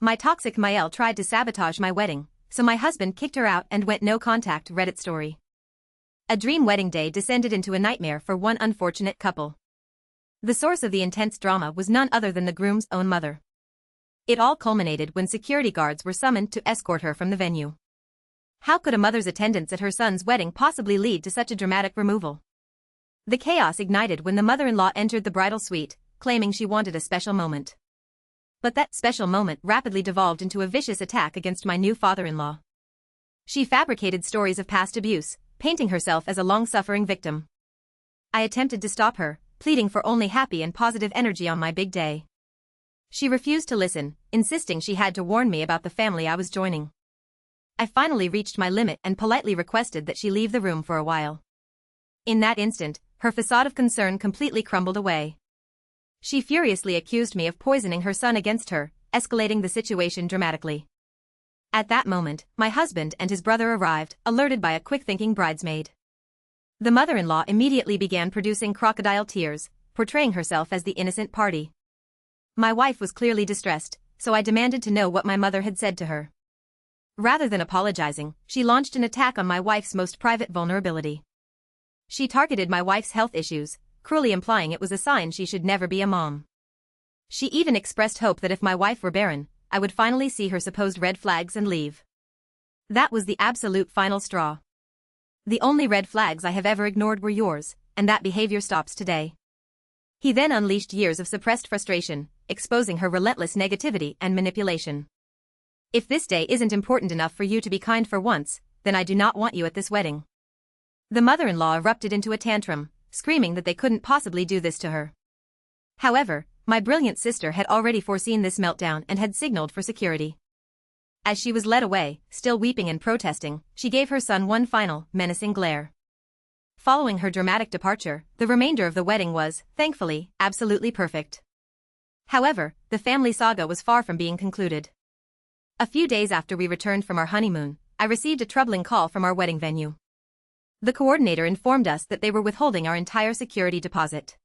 My toxic Mael tried to sabotage my wedding, so my husband kicked her out and went no contact. Reddit story. A dream wedding day descended into a nightmare for one unfortunate couple. The source of the intense drama was none other than the groom's own mother. It all culminated when security guards were summoned to escort her from the venue. How could a mother's attendance at her son's wedding possibly lead to such a dramatic removal? The chaos ignited when the mother-in-law entered the bridal suite, claiming she wanted a special moment. But that special moment rapidly devolved into a vicious attack against my new father-in-law. She fabricated stories of past abuse, painting herself as a long-suffering victim. I attempted to stop her, pleading for only happy and positive energy on my big day. She refused to listen, insisting she had to warn me about the family I was joining. I finally reached my limit and politely requested that she leave the room for a while. In that instant, her facade of concern completely crumbled away. She furiously accused me of poisoning her son against her, escalating the situation dramatically. At that moment, my husband and his brother arrived, alerted by a quick-thinking bridesmaid. The mother-in-law immediately began producing crocodile tears, portraying herself as the innocent party. My wife was clearly distressed, so I demanded to know what my mother had said to her. Rather than apologizing, she launched an attack on my wife's most private vulnerability. She targeted my wife's health issues, cruelly implying it was a sign she should never be a mom. She even expressed hope that if my wife were barren, I would finally see her supposed red flags and leave. That was the absolute final straw. The only red flags I have ever ignored were yours, and that behavior stops today. He then unleashed years of suppressed frustration, exposing her relentless negativity and manipulation. If this day isn't important enough for you to be kind for once, then I do not want you at this wedding. The mother-in-law erupted into a tantrum, screaming that they couldn't possibly do this to her. However, my brilliant sister had already foreseen this meltdown and had signaled for security. As she was led away, still weeping and protesting, she gave her son one final, menacing glare. Following her dramatic departure, the remainder of the wedding was, thankfully, absolutely perfect. However, the family saga was far from being concluded. A few days after we returned from our honeymoon, I received a troubling call from our wedding venue. The coordinator informed us that they were withholding our entire security deposit.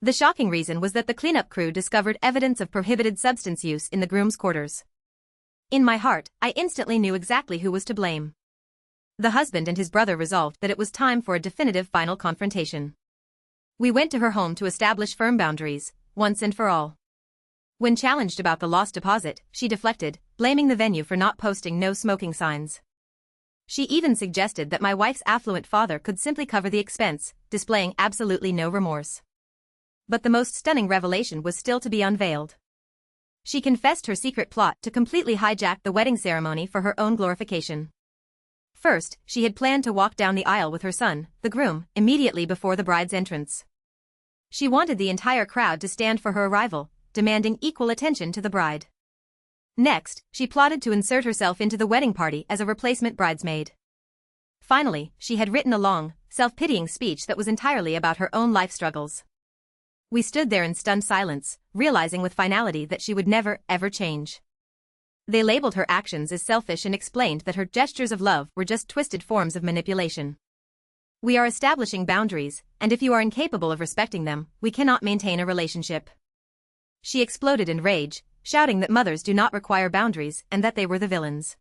The shocking reason was that the cleanup crew discovered evidence of prohibited substance use in the groom's quarters. In my heart, I instantly knew exactly who was to blame. The husband and his brother resolved that it was time for a definitive final confrontation. We went to her home to establish firm boundaries, once and for all. When challenged about the lost deposit, she deflected, blaming the venue for not posting no smoking signs. She even suggested that my wife's affluent father could simply cover the expense, displaying absolutely no remorse. But the most stunning revelation was still to be unveiled. She confessed her secret plot to completely hijack the wedding ceremony for her own glorification. First, she had planned to walk down the aisle with her son, the groom, immediately before the bride's entrance. She wanted the entire crowd to stand for her arrival, demanding equal attention to the bride. Next, she plotted to insert herself into the wedding party as a replacement bridesmaid. Finally, she had written a long, self-pitying speech that was entirely about her own life struggles. We stood there in stunned silence, realizing with finality that she would never, ever change. They labeled her actions as selfish and explained that her gestures of love were just twisted forms of manipulation. We are establishing boundaries, and if you are incapable of respecting them, we cannot maintain a relationship. She exploded in rage, shouting that mothers do not require boundaries and that they were the villains.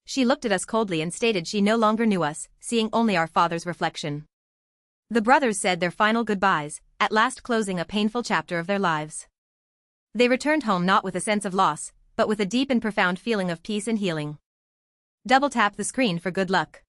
She looked at us coldly and stated she no longer knew us, seeing only our father's reflection. The brothers said their final goodbyes, at last closing a painful chapter of their lives. They returned home not with a sense of loss, but with a deep and profound feeling of peace and healing. Double tap the screen for good luck.